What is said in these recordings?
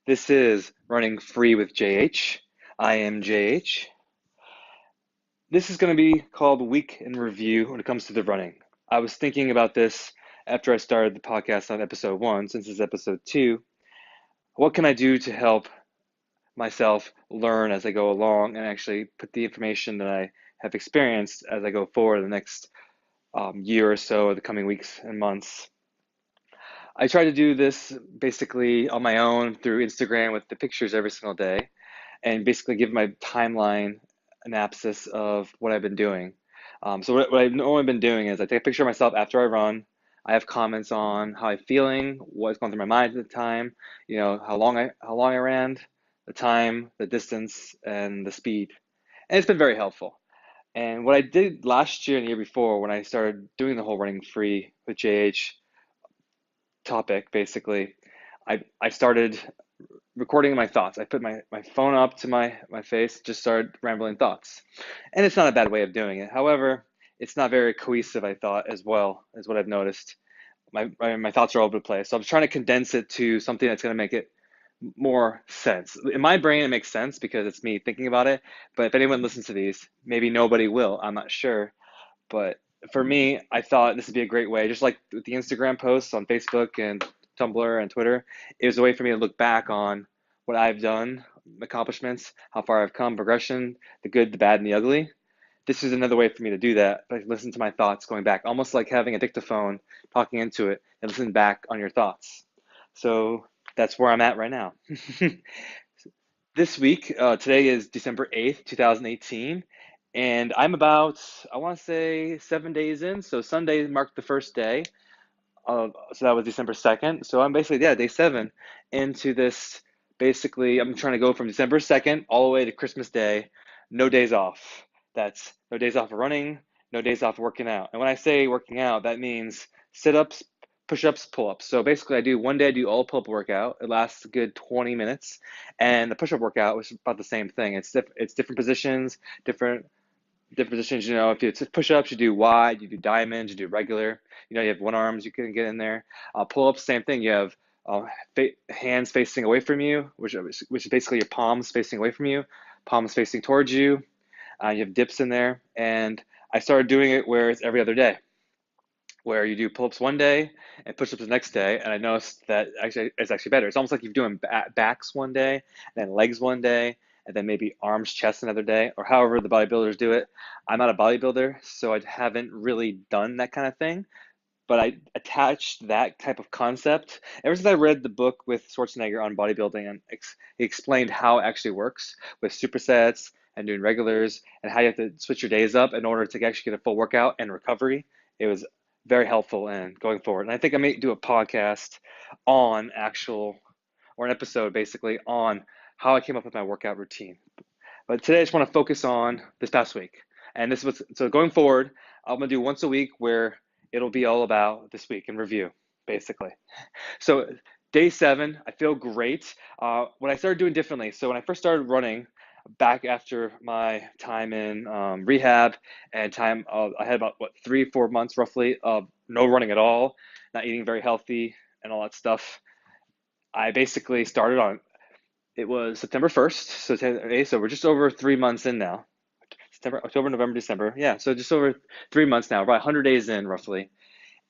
This is Running Free with JH. I am JH. This is going to be called Week in Review when it comes to the running. I was thinking about this after I started the podcast on episode 1, since this is episode 2. What can I do to help myself learn as I go along and actually put the information that I have experienced as I go forward the next year or so, or the coming weeks and months? I try to do this basically on my own through Instagram with the pictures every single day, and basically give my timeline analysis of what I've been doing. So what I've normally been doing is I take a picture of myself after I run. I have comments on how I'm feeling, what's going through my mind at the time, how long I ran, the time, the distance, and the speed. And it's been very helpful. And what I did last year and the year before when I started doing the whole running free with JH topic, basically, I started recording my thoughts. I put my phone up to my face, just started rambling thoughts. And it's not a bad way of doing it. However, it's not very cohesive, I thought, as well, as what I've noticed. My thoughts are all over the place. So I'm trying to condense it to something that's going to make it more sense. In my brain, it makes sense because it's me thinking about it. But if anyone listens to these, maybe nobody will. I'm not sure. But for me, I thought this would be a great way, just like with the Instagram posts on Facebook and Tumblr and Twitter. It was a way for me to look back on what I've done, accomplishments, how far I've come, progression, the good, the bad, and the ugly. This is another way for me to do that. I listen to my thoughts going back, almost like having a dictaphone, talking into it, and listen back on your thoughts. So that's where I'm at right now. This week, today is December 8th, 2018, and I'm about, I want to say, 7 days in. So Sunday marked the first day so that was December 2nd. So I'm basically, yeah, day 7 into this. Basically, I'm trying to go from December 2nd all the way to Christmas Day, no days off. That's no days off of running, no days off of working out. And when I say working out, that means sit-ups, push-ups, pull-ups. So basically, one day I do all pull-up workout. It lasts a good 20 minutes, and the push-up workout was about the same thing. It's different positions, different positions. If it's push-ups, you do wide, you do diamonds, you do regular. You have one arms you can get in there. Pull-ups, same thing. You have hands facing away from you, which is basically your palms facing away from you, palms facing towards you. You have dips in there, and I started doing it where it's every other day, where you do pull-ups one day and push-ups the next day, and I noticed that actually it's actually better. It's almost like you're doing backs one day, and then legs one day, and then maybe arms, chest another day, or however the bodybuilders do it. I'm not a bodybuilder, so I haven't really done that kind of thing, but I attached that type of concept ever since I read the book with Schwarzenegger on bodybuilding, and he explained how it actually works with supersets and doing regulars and how you have to switch your days up in order to actually get a full workout and recovery. It was very helpful in going forward. And I think I may do a podcast on or an episode basically on how I came up with my workout routine. But today I just want to focus on this past week. And so going forward, I'm going to do once a week where it'll be all about this week in review, basically. So day 7, I feel great. What I started doing differently, so when I first started running back after my time in rehab and I had about 3-4 months roughly of no running at all, not eating very healthy and all that stuff. I basically started on, it was September 1st, so we're just over 3 months in now. September, October, November, December. Yeah, so just over 3 months now, about 100 days in roughly.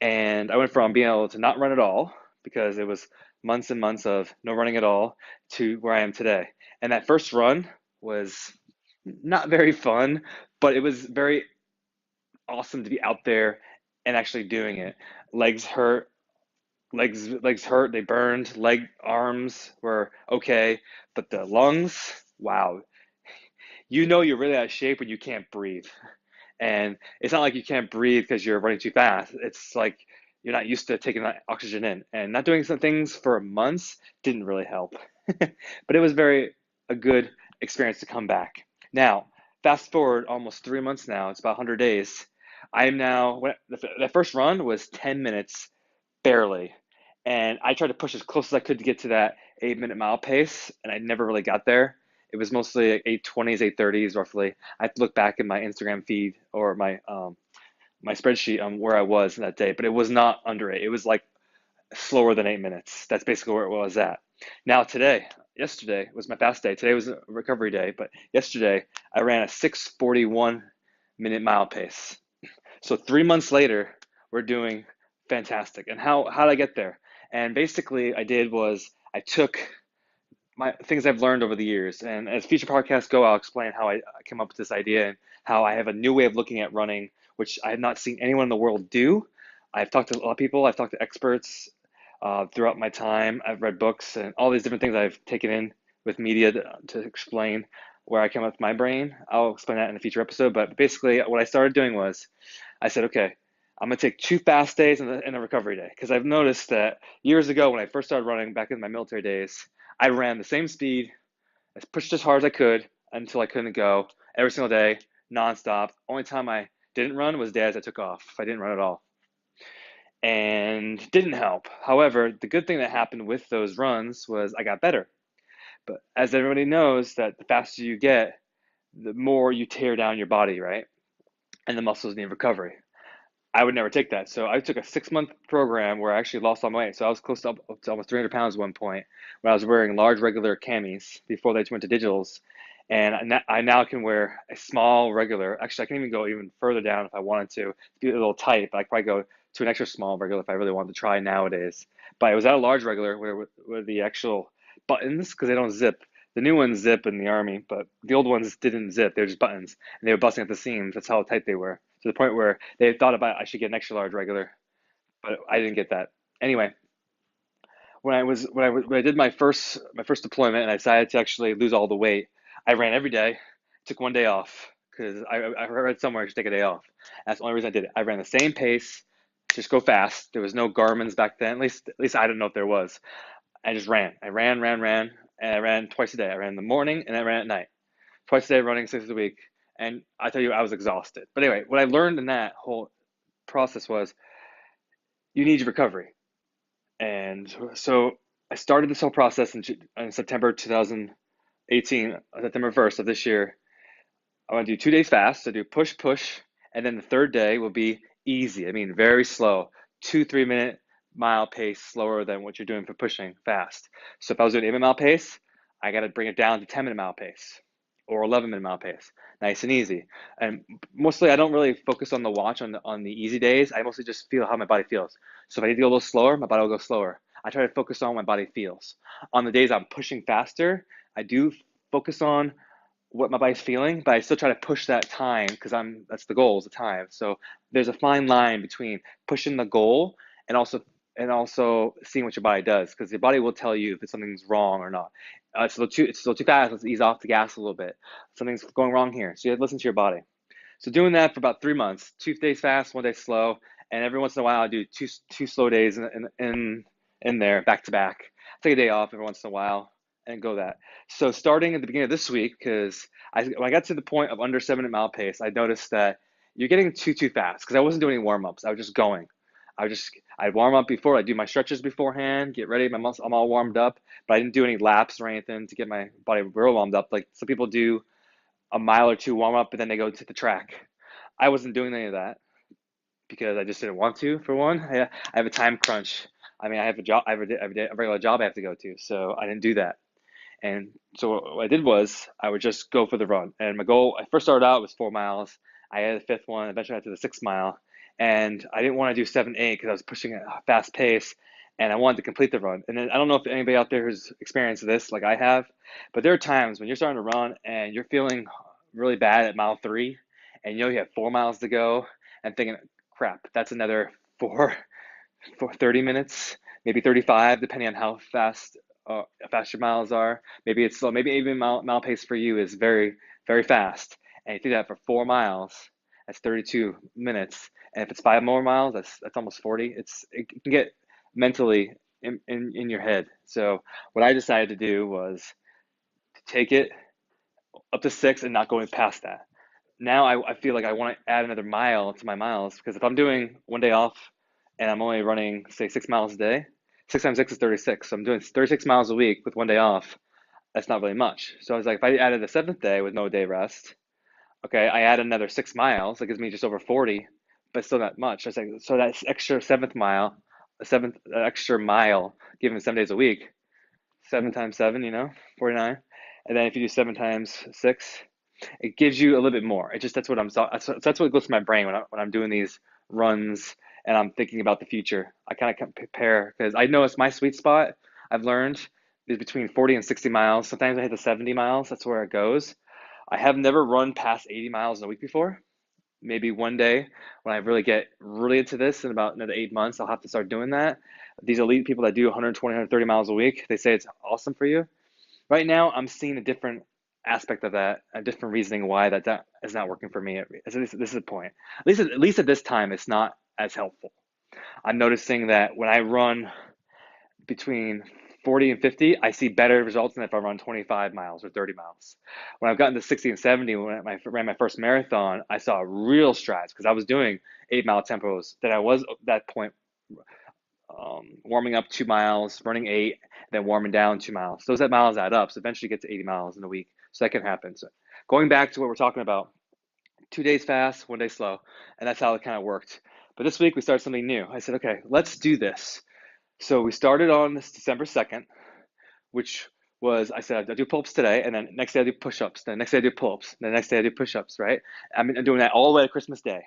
And I went from being able to not run at all, because it was months and months of no running at all, to where I am today. And that first run was not very fun, but it was very awesome to be out there and actually doing it. Legs hurt, legs hurt, they burned, arms were okay, but the lungs, wow. You're really out of shape when you can't breathe. And it's not like you can't breathe because you're running too fast. It's like you're not used to taking that oxygen in. And not doing some things for months didn't really help. But it was a good experience to come back. Now, fast forward almost 3 months now, it's about 100 days. I am now, the first run was 10 minutes barely. And I tried to push as close as I could to get to that 8-minute mile pace, and I never really got there. It was mostly like 8:20s, 8:30s roughly. I have to look back in my Instagram feed or my spreadsheet on where I was in that day, but it was not under 8. It was like slower than 8 minutes. That's basically where it was at. Now today, yesterday was my fast day. Today was a recovery day, but yesterday I ran a 6:41 minute mile pace. So 3 months later, we're doing fantastic. And how did I get there? And basically, I did was I took my things I've learned over the years, and as future podcasts go, I'll explain how I came up with this idea and how I have a new way of looking at running, which I have not seen anyone in the world do. I've talked to a lot of people. I've talked to experts throughout my time. I've read books and all these different things I've taken in with media to explain where I came up with my brain. I'll explain that in a future episode. But basically, what I started doing was I said, okay, I'm gonna take 2 fast days and a recovery day because I've noticed that years ago when I first started running back in my military days, I ran the same speed, I pushed as hard as I could until I couldn't go every single day, nonstop. Only time I didn't run was days I took off. I didn't run at all and didn't help. However, the good thing that happened with those runs was I got better. But as everybody knows, that the faster you get, the more you tear down your body, right? And the muscles need recovery. I would never take that. So I took a 6 month program where I actually lost all my weight. So I was close to, up to almost 300 pounds at one point when I was wearing large regular camis before they went to digitals. And I now can wear a small regular. Actually, I can even go even further down if I wanted to. Be a little tight, but I could probably go to an extra small regular if I really wanted to try nowadays. But it was at a large regular where the actual buttons, because they don't zip. The new ones zip in the army, but the old ones didn't zip. They were just buttons, and they were busting at the seams. That's how tight they were, to the point where they thought about I should get an extra large regular, but I didn't get that. Anyway, when I did my first deployment and I decided to actually lose all the weight, I ran every day, took one day off because I read somewhere I should take a day off. That's the only reason I did it. I ran the same pace, just go fast. There was no Garmin's back then. At least I didn't know if there was. I just ran. I ran, and I ran twice a day. I ran in the morning and I ran at night. Twice a day, running 6 days a week. And I tell you, I was exhausted. But anyway, what I learned in that whole process was you need recovery. And so I started this whole process in September 2018, September 1st of this year. I want to do 2 days fast. So do push, push. And then the third day will be easy. I mean, very slow, 2, 3 minute mile pace slower than what you're doing for pushing fast. So if I was doing 8 minute mile pace, I got to bring it down to 10 minute mile pace or 11 minute mile pace, nice and easy. And mostly I don't really focus on the watch on the easy days. I mostly just feel how my body feels. So if I need to go a little slower, my body will go slower. I try to focus on what my body feels. On the days I'm pushing faster, I do focus on what my body's feeling, but I still try to push that time because that's the goal is the time. So there's a fine line between pushing the goal and also seeing what your body does because your body will tell you if something's wrong or not. It's a little too fast. Let's ease off the gas a little bit. Something's going wrong here. So you have to listen to your body. So doing that for about 3 months, 2 days fast, one day slow, and every once in a while I do two slow days in there back to back. Take a day off every once in a while and go that. So starting at the beginning of this week, because when I got to the point of under 7 minute mile pace, I noticed that you're getting too fast because I wasn't doing any warm ups. I was just going. I'd warm up before. I'd do my stretches beforehand, get ready. My muscle, I'm all warmed up, but I didn't do any laps or anything to get my body real warmed up. Like some people do a mile or two warm up, and then they go to the track. I wasn't doing any of that because I just didn't want to. For one, I have a time crunch. I mean, I have a job, I have a regular job I have to go to, so I didn't do that. And so what I did was I would just go for the run. And my goal, I first started out was 4 miles. I had the fifth one, eventually I got to the 6 mile. And I didn't want to do 7, 8 because I was pushing at a fast pace and I wanted to complete the run. And then I don't know if anybody out there who's experienced this like I have, but there are times when you're starting to run and you're feeling really bad at mile 3 and you know you have 4 miles to go and thinking, crap, that's another for 30 minutes, maybe 35, depending on how fast your miles are. Maybe it's slow. Maybe even mile pace for you is very, very fast. And you do that for 4 miles, that's 32 minutes. And if it's 5 more miles, that's almost 40. It can get mentally in your head. So what I decided to do was to take it up to 6 and not going past that. Now I feel like I want to add another mile to my miles because if I'm doing one day off and I'm only running, say, 6 miles a day, 6 times 6 is 36. So I'm doing 36 miles a week with one day off. That's not really much. So I was like, if I added the seventh day with no day rest, okay, I add another 6 miles. That gives me just over 40, but still not much. I was like, so that extra seventh mile, a seventh extra mile, given 7 days a week, 7 times 7, 49. And then if you do 7 times 6, it gives you a little bit more. It just that's what goes to my brain when I'm doing these runs and I'm thinking about the future. I kind of compare because I know it's my sweet spot. I've learned is between 40 and 60 miles. Sometimes I hit the 70 miles. That's where it goes. I have never run past 80 miles in a week before. Maybe one day when I really get really into this in about another 8 months, I'll have to start doing that. These elite people that do 120, 130 miles a week, they say it's awesome for you. Right now, I'm seeing a different aspect of that, a different reasoning why that is not working for me. This is the point. At least at this time, it's not as helpful. I'm noticing that when I run between 40 and 50, I see better results than if I run 25 miles or 30 miles. When I've gotten to 60 and 70, when I ran my first marathon, I saw real strides because I was doing 8 mile tempos that I was at that point warming up 2 miles, running eight, then warming down 2 miles. Those miles add up. So eventually get to 80 miles in a week. So that can happen. So going back to what we're talking about, 2 days fast, one day slow. And that's how it kind of worked. But this week we started something new. I said, okay, let's do this. So we started on this December 2nd, which was, I said, I do pull-ups today, and then next day I do push-ups, then next day I do pull-ups, then the next day I do push-ups, right? I'm doing that all the way to Christmas Day.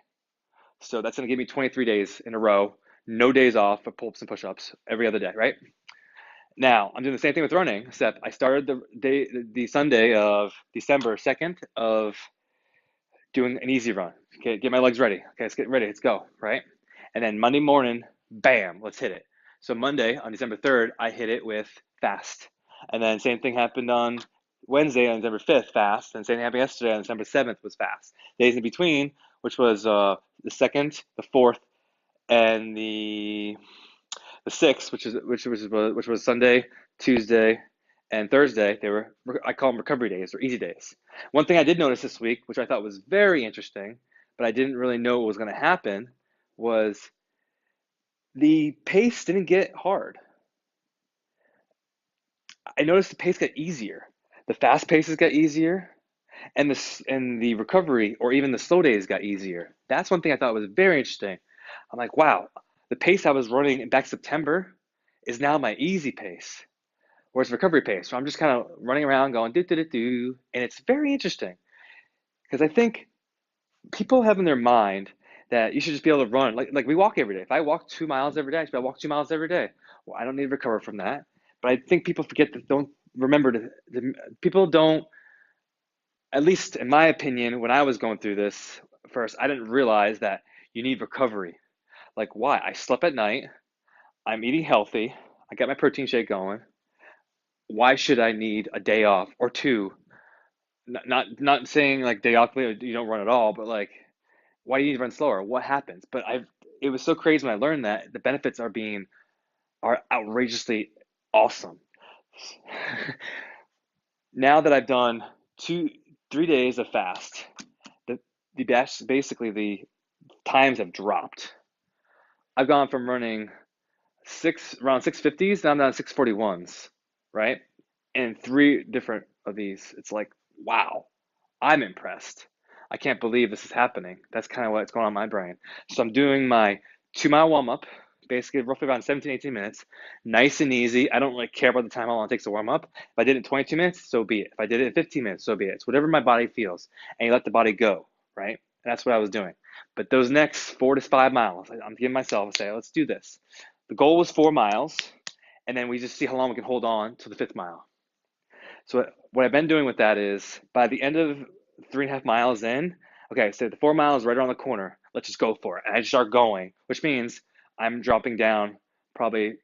So that's going to give me 23 days in a row, no days off for pull-ups and push-ups every other day, right? Now I'm doing the same thing with running, except I started the Sunday of December 2nd of doing an easy run. Okay, get my legs ready. Okay, let's get ready. Let's go, right? And then Monday morning, bam, let's hit it. So Monday on December 3rd, I hit it with fast. And then same thing happened on Wednesday on December 5th, fast. And same thing happened yesterday on December 7th was fast. Days in between, which was the 2nd, the 4th, and the 6th, which was Sunday, Tuesday, and Thursday. I call them recovery days or easy days. One thing I did notice this week, which I thought was very interesting, but I didn't really know what was going to happen, was the pace didn't get hard. I noticed the pace got easier. The fast paces got easier, and the recovery or even the slow days got easier. That's one thing I thought was very interesting. I'm like, wow, the pace I was running back September is now my easy pace, whereas recovery pace. So I'm just kind of running around going do do do do, and it's very interesting because I think people have in their mind that you should just be able to run like we walk every day. If I walk 2 miles every day, I should be able to walk 2 miles every day. Well, I don't need to recover from that. But I think people forget that don't remember people don't, at least in my opinion, when I was going through this first, I didn't realize that you need recovery. Like why? I slept at night, I'm eating healthy, I got my protein shake going. Why should I need a day off or two? Not saying like day off you don't run at all, but like why do you need to run slower? What happens? But it was so crazy when I learned that the benefits are outrageously awesome. Now that I've done 3 days of fast, the basically the times have dropped. I've gone from running around 650s down to 641s, right? And three different of these. It's like, wow, I'm impressed. I can't believe this is happening. That's kind of what's going on in my brain. So I'm doing my 2 mile warm up, basically roughly around 17, 18 minutes, nice and easy. I don't really care about the time how long it takes to warm up. If I did it in 22 minutes, so be it. If I did it in 15 minutes, so be it. It's whatever my body feels. And you let the body go, right? And that's what I was doing. But those next 4 to 5 miles, I'm giving myself a say, let's do this. The goal was 4 miles, and then we just see how long we can hold on to the fifth mile. So what I've been doing with that is by the end of 3.5 miles in, okay, so the 4 miles right around the corner. Let's just go for it. And I just start going, which means I'm dropping down probably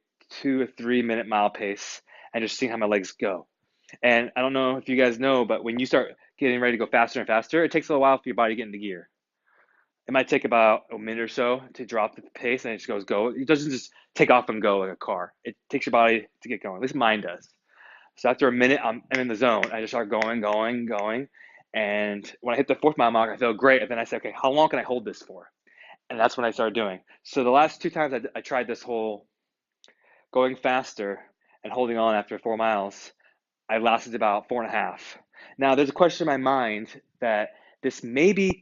2 or 3 minute mile pace and just seeing how my legs go. And I don't know if you guys know, but when you start getting ready to go faster and faster, it takes a little while for your body to get into gear. It might take about a minute or so to drop the pace and it just goes go. It doesn't just take off and go like a car. It takes your body to get going. At least mine does. So after a minute, I'm in the zone. I just start going, going, going. And when I hit the 4th mile mark, I feel great. And then I say, okay, how long can I hold this for? And that's when I started doing. So the last two times I tried this whole going faster and holding on after 4 miles, I lasted about 4.5. Now there's a question in my mind that this maybe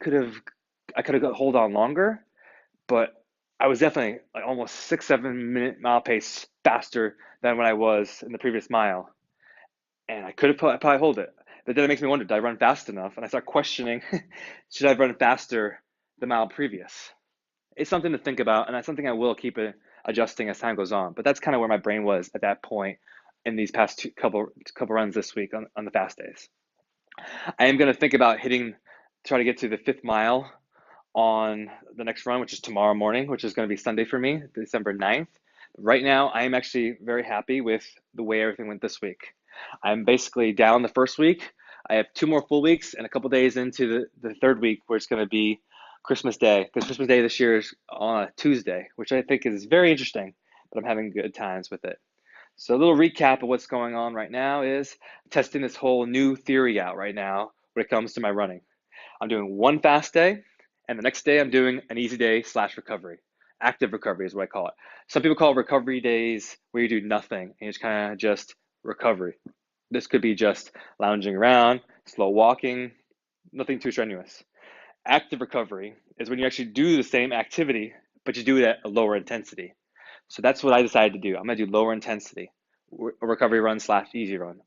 I could have hold on longer, but I was definitely like almost 6, 7 minute mile pace faster than when I was in the previous mile. and I could have probably hold it. But then it makes me wonder, did I run fast enough? And I start questioning, should I run faster the mile previous? It's something to think about, and that's something I will keep adjusting as time goes on. But that's kind of where my brain was at that point in these past couple runs this week on the fast days. I am going to think about try to get to the 5th mile on the next run, which is tomorrow morning, which is going to be Sunday for me, December 9th. Right now, I am actually very happy with the way everything went this week. I'm basically down the first week. I have 2 more full weeks and a couple days into the third week where it's going to be Christmas Day, because Christmas Day this year is on a Tuesday, which I think is very interesting, but I'm having good times with it. So a little recap of what's going on right now is testing this whole new theory out right now when it comes to my running. I'm doing one fast day, and the next day I'm doing an easy day slash recovery. Active recovery is what I call it. Some people call it recovery days where you do nothing and it's kind of just recovery. This could be just lounging around, slow walking, nothing too strenuous. Active recovery is when you actually do the same activity, but you do it at a lower intensity. So that's what I decided to do. I'm going to do lower intensity, a recovery run slash easy run.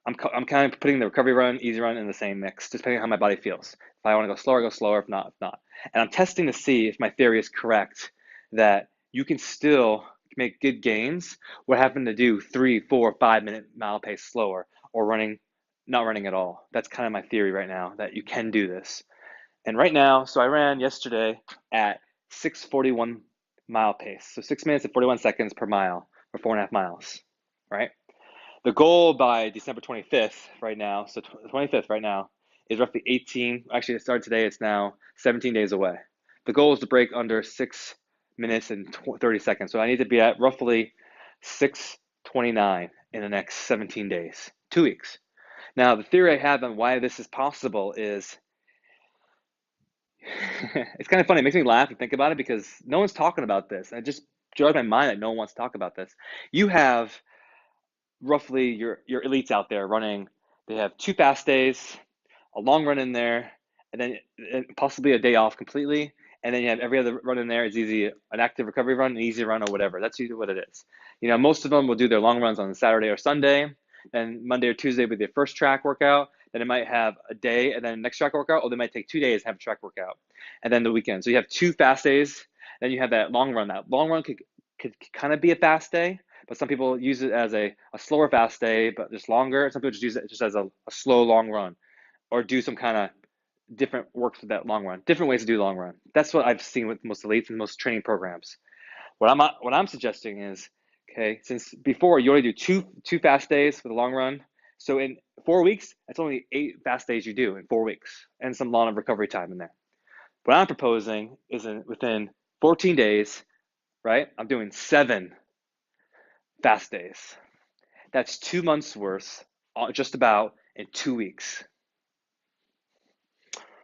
I'm kind of putting the recovery run, easy run in the same mix, just depending on how my body feels. If I want to go slower. If not, if not. And I'm testing to see if my theory is correct that you can still make good gains. What happened to do 3, 4, 5 minute mile pace slower or not running at all. That's kind of my theory right now that you can do this. And right now, so I ran yesterday at 6:41 mile pace, so 6 minutes and 41 seconds per mile for 4.5 miles, right? The goal by December 25th right now, so 25th right now, is roughly 18. Actually, it started today. It's now 17 days away. The goal is to break under 6 minutes and 30 seconds. So I need to be at roughly 6:29 in the next 17 days, 2 weeks. Now, the theory I have on why this is possible is it's kind of funny. It makes me laugh to think about it because no one's talking about this. And it just jogs my mind that no one wants to talk about this. You have roughly your elites out there running. They have 2 fast days, a long run in there, and then possibly a day off completely. And then you have every other run in there is easy, an active recovery run, an easy run, or whatever. That's usually what it is. Most of them will do their long runs on Saturday or Sunday. Then Monday or Tuesday will be their first track workout. Then it might have a day and then next track workout, or they might take 2 days and have a track workout. And then the weekend. So you have 2 fast days, then you have that long run. That long run could kind of be a fast day, but some people use it as a slower fast day, but just longer. Some people just use it just as a slow long run, or do some kind of different work for that long run. Different ways to do the long run. That's what I've seen with most elites and most training programs. What I'm suggesting is, okay, since before you only do two fast days for the long run, so in 4 weeks, that's only 8 fast days you do in 4 weeks, and some long recovery time in there. What I'm proposing is within 14 days, right? I'm doing 7 fast days. That's 2 months worth, just about in 2 weeks,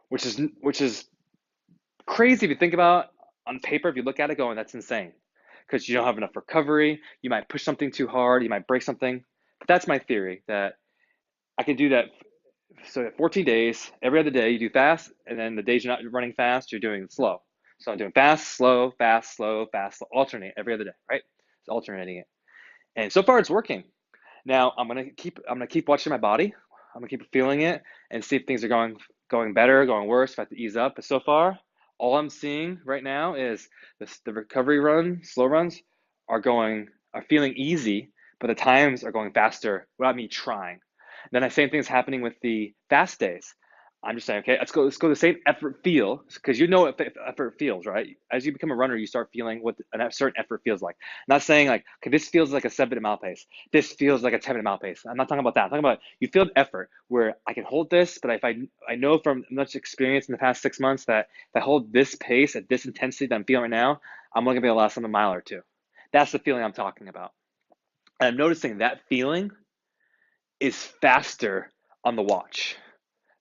which is crazy if you think about on paper. If you look at it, going, that's insane, because you don't have enough recovery. You might push something too hard. You might break something. But that's my theory that I can do that. So 14 days, every other day you do fast, and then the days you're not running fast, you're doing slow. So I'm doing fast, slow, fast, slow, fast, slow, alternate every other day, right? It's alternating it, and so far it's working. Now I'm gonna keep watching my body. I'm gonna keep feeling it and see if things are going better, going worse, if I have to ease up. But so far, all I'm seeing right now is the recovery run, slow runs are feeling easy, but the times are going faster without me trying. Then the same thing is happening with the fast days. I'm just saying, okay, let's go the same effort feel, because you know what effort feels, right? As you become a runner, you start feeling what a certain effort feels like. I'm not saying like, okay, this feels like a 7 minute mile pace. This feels like a 10 minute mile pace. I'm not talking about that. I'm talking about you feel the effort where I can hold this, but if I know from much experience in the past 6 months that if I hold this pace at this intensity that I'm feeling right now, I'm only gonna be able to last a mile or two. That's the feeling I'm talking about. And I'm noticing that feeling is faster on the watch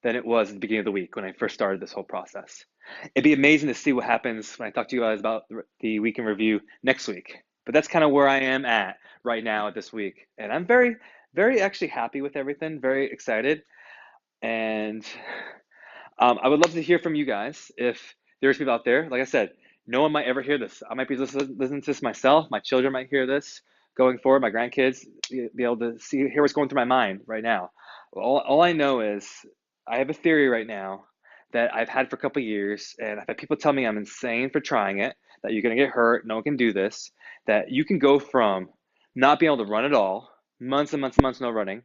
than it was at the beginning of the week when I first started this whole process. It'd be amazing to see what happens when I talk to you guys about the week in review next week. But that's kind of where I am at right now at this week. And I'm very, very actually happy with everything, very excited. And I would love to hear from you guys if there's people out there. Like I said, no one might ever hear this. I might be listening to this myself. My children might hear this. going forward, my grandkids be able to hear what's going through my mind right now. All I know is I have a theory right now that I've had for a couple of years, and I've had people tell me I'm insane for trying it, that you're going to get hurt, no one can do this, that you can go from not being able to run at all, months and months and months no running,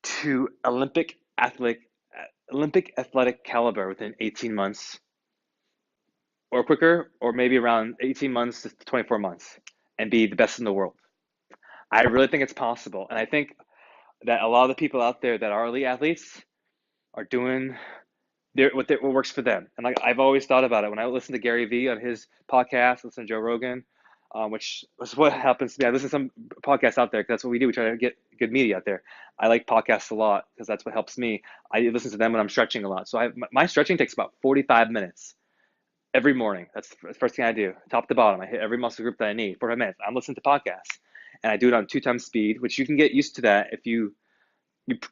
to Olympic athletic caliber within 18 months or quicker, or maybe around 18 months to 24 months, and be the best in the world. I really think it's possible. And I think that a lot of the people out there that are elite athletes are doing what works for them. And like I've always thought about it when I listen to Gary Vee on his podcast, listen to Joe Rogan, which is what happens to me. I listen to some podcasts out there because that's what we do. We try to get good media out there. I like podcasts a lot because that's what helps me. I listen to them when I'm stretching a lot. So my stretching takes about 45 minutes every morning. That's the first thing I do, top to bottom. I hit every muscle group that I need. 45 minutes. I'm listening to podcasts, and I do it on 2 times speed, which you can get used to that if you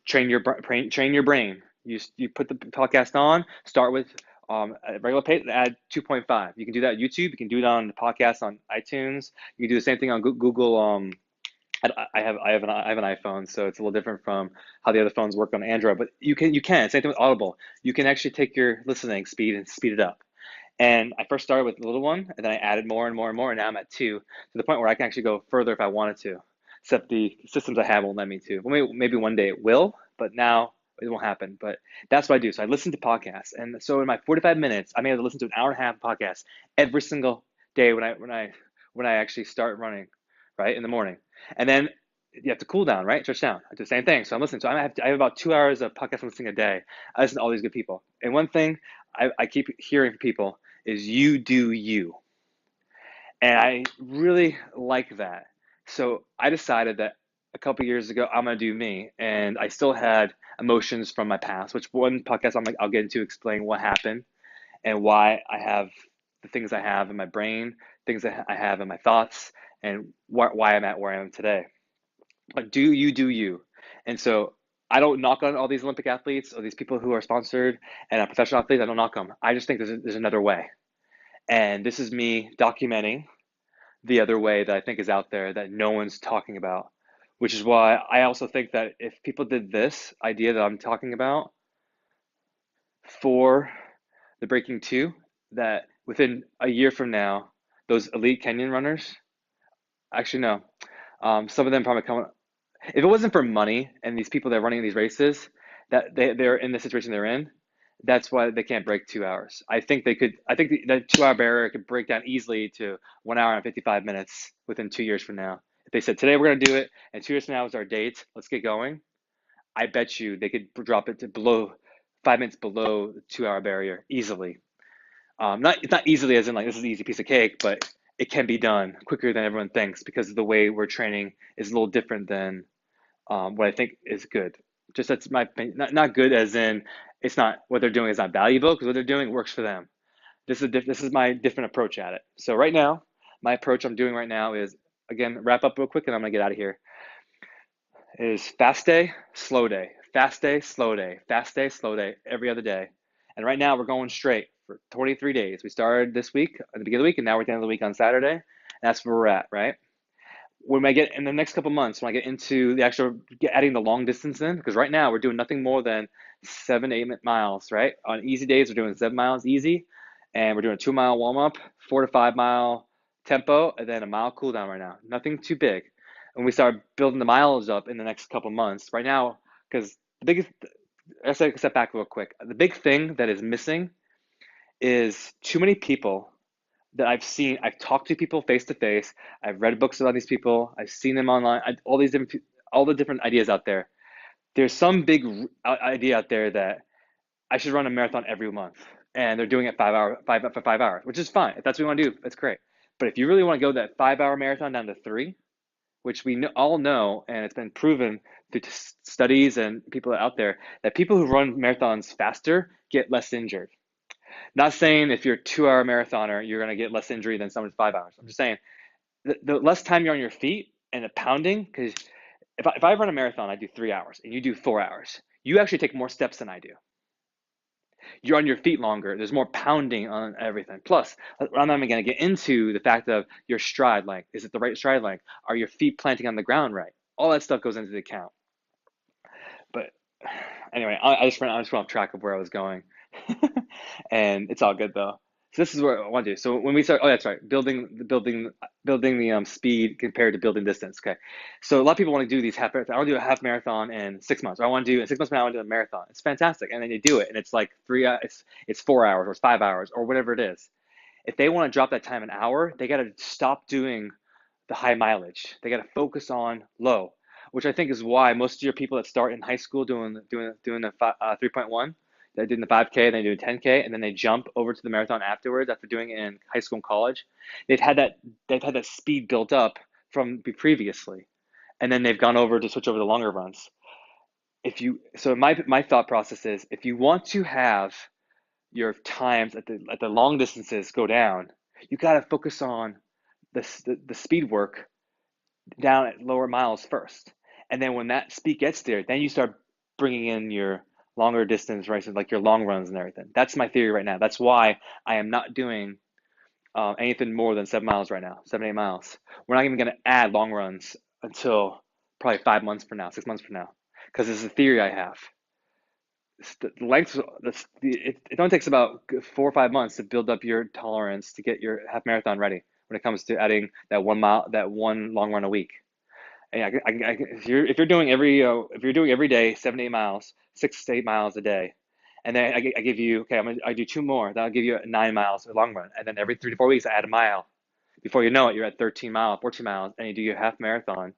train your brain. You put the podcast on, start with a regular pace, add 2.5. You can do that on YouTube. You can do it on the podcast on iTunes. You can do the same thing on Google. I have an iPhone, so it's a little different from how the other phones work on Android. But you can same thing with Audible. You can actually take your listening speed and speed it up. And I first started with the little one, and then I added more and more and more, and now I'm at 2, to the point where I can actually go further if I wanted to, except the systems I have won't let me to. Well, maybe one day it will, but now it won't happen. But that's what I do. So I listen to podcasts, and so in my 45 minutes, I'm able to listen to an hour and a half podcast every single day when I actually start running, right, in the morning. And then you have to cool down, right? Stretch down. I do the same thing. So I'm listening. So I have about 2 hours of podcast listening a day. I listen to all these good people. And one thing I keep hearing from people is you do you. And I really like that. So I decided that a couple years ago, I'm going to do me. And I still had emotions from my past, which one podcast I'll get into explain what happened and why I have the things I have in my brain, things that I have in my thoughts, and why I'm at where I am today. But do you do you? And so I don't knock on all these Olympic athletes or these people who are sponsored and are professional athletes. I don't knock them. I just think there's another way. And this is me documenting the other way that I think is out there that no one's talking about, which is why I also think that if people did this idea that I'm talking about for the Breaking Two, that within a year from now, those elite Kenyan runners, actually no, some of them probably come. If it wasn't for money and these people that are running these races, that they're in the situation they're in, that's why they can't break 2 hours. I think they could. I think the 2 hour barrier could break down easily to 1 hour and 55 minutes within 2 years from now. If they said today we're going to do it and 2 years from now is our date, let's get going. I bet you they could drop it to below 5 minutes below the 2 hour barrier easily. Not easily as in like this is an easy piece of cake, but it can be done quicker than everyone thinks because the way we're training is a little different than what I think is good. Just that's my opinion. Not good as in it's not what they're doing is not valuable because what they're doing works for them. This is my different approach at it. So right now, my approach I'm doing right now is again wrap up real quick and I'm gonna get out of here. Is fast day, slow day, fast day, slow day, fast day, slow day every other day. And right now we're going straight for 23 days. We started this week at the beginning of the week and now we're at the end of the week on Saturday. And that's where we're at, right? When I get in the next couple months, when I get into the actual adding the long distance in, because right now we're doing nothing more than 7 to 8 miles, right? On easy days, we're doing 7 miles easy, and we're doing a 2 mile warm up, 4 to 5 mile tempo, and then a mile cool down right now. Nothing too big. And we start building the miles up in the next couple months. Right now, because the biggest, let's take a step back real quick. The big thing that is missing is too many people that I've seen. I've talked to people face to face. I've read books about these people. I've seen them online. All the different ideas out there. There's some big idea out there that I should run a marathon every month, and they're doing it 5 hours, which is fine. If that's what you want to do, that's great. But if you really want to go that 5 hour marathon down to 3, which we all know, and it's been proven through studies and people out there that people who run marathons faster get less injured. Not saying if you're a 2 hour marathoner, you're going to get less injury than someone 5 hours. I'm just saying the less time you're on your feet and the pounding, because if I run a marathon, I do 3 hours and you do 4 hours. You actually take more steps than I do. You're on your feet longer. There's more pounding on everything. Plus, I'm not even going to get into the fact of your stride length. Is it the right stride length? Are your feet planting on the ground right? All that stuff goes into the account. But anyway, I just went off track of where I was going, and it's all good though. So this is what I want to do. So when we start, oh, that's right, building the speed compared to building distance. Okay, so a lot of people want to do these half marathons. I want to do a half marathon in 6 months. Or I want to do in 6 months. I want to do a marathon. It's fantastic, and then you do it, and it's like it's 4 hours or it's 5 hours or whatever it is. If they want to drop that time an hour, they got to stop doing the high mileage. They got to focus on low, which I think is why most of your people that start in high school doing the 3.1, they're doing the 5K, then they do 10K, and then they jump over to the marathon afterwards after doing it in high school and college. They've had that speed built up from previously, and then they've gone over to switch over to longer runs. My thought process is, if you want to have your times at the long distances go down, you got to focus on the speed work down at lower miles first. And then when that speed gets there, then you start bringing in your longer distance races, like your long runs and everything. That's my theory right now. That's why I am not doing anything more than 7 miles right now, 7, 8 miles. We're not even going to add long runs until probably 5 months from now, 6 months from now, because this is a theory I have. The length, it only takes about 4 or 5 months to build up your tolerance to get your half marathon ready when it comes to adding that 1 mile, that one long run a week. And if you're doing every day 7 to 8 miles, 6 to 8 miles a day, and then I give you, okay, I do two more. That'll give you 9 miles a long run, and then every 3 to 4 weeks I add a mile. Before you know it, you're at 13 miles, 14 miles, and you do your half marathon.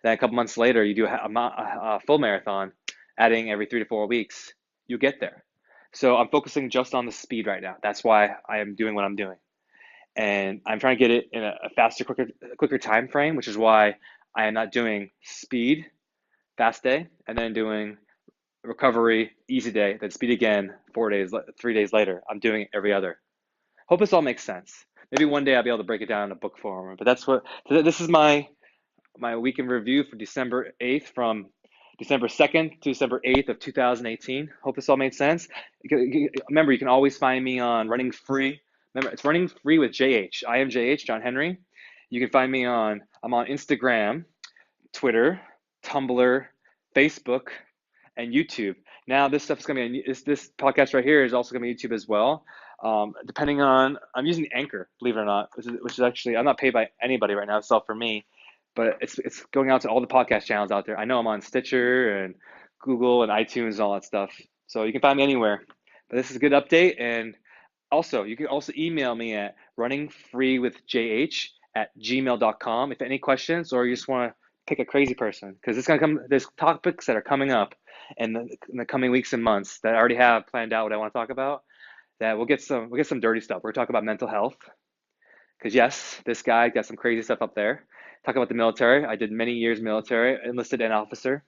Then a couple months later, you do a full marathon, adding every 3 to 4 weeks. You get there. So I'm focusing just on the speed right now. That's why I am doing what I'm doing, and I'm trying to get it in a faster, quicker time frame, which is why I am not doing speed, fast day, and then doing recovery, easy day, then speed again 3 days later. I'm doing it every other. Hope this all makes sense. Maybe one day I'll be able to break it down in a book form, but this is my week in review for December 8th, from December 2nd to December 8th of 2018. Hope this all made sense. Remember, you can always find me on Running Free. Remember, it's Running Free with JH. I am JH, John Henry. You can find me I'm on Instagram, Twitter, Tumblr, Facebook, and YouTube. Now this stuff is going to be, this podcast right here is also going to be YouTube as well. Depending on, I'm using Anchor, believe it or not, which is actually, I'm not paid by anybody right now, it's all for me, but it's going out to all the podcast channels out there. I know I'm on Stitcher and Google and iTunes and all that stuff. So you can find me anywhere. But this is a good update. And also, you can also email me at runningfreewithjh@gmail.com if any questions, or you just want to pick a crazy person, because there's topics that are coming up in the coming weeks and months that I already have planned out what I want to talk about. That we'll get some dirty stuff. We're gonna talk about mental health, because yes, this guy got some crazy stuff up there. Talk about the military. I did many years military, enlisted and officer.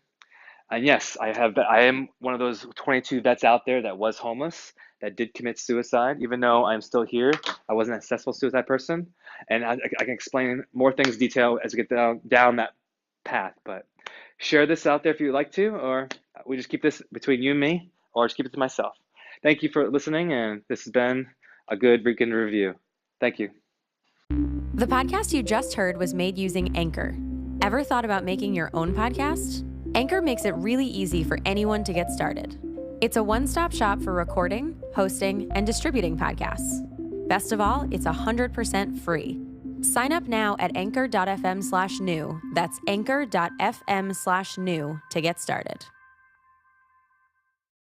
And yes, I am one of those 22 vets out there that was homeless, that did commit suicide. Even though I'm still here, I wasn't a successful suicide person. And I can explain more things in detail as we get down that path. But share this out there if you'd like to, or we just keep this between you and me, or just keep it to myself. Thank you for listening, and this has been a good weekend review. Thank you. The podcast you just heard was made using Anchor. Ever thought about making your own podcast? Anchor makes it really easy for anyone to get started. It's a one-stop shop for recording, hosting, and distributing podcasts. Best of all, it's 100% free. Sign up now at anchor.fm/new. That's anchor.fm/new to get started.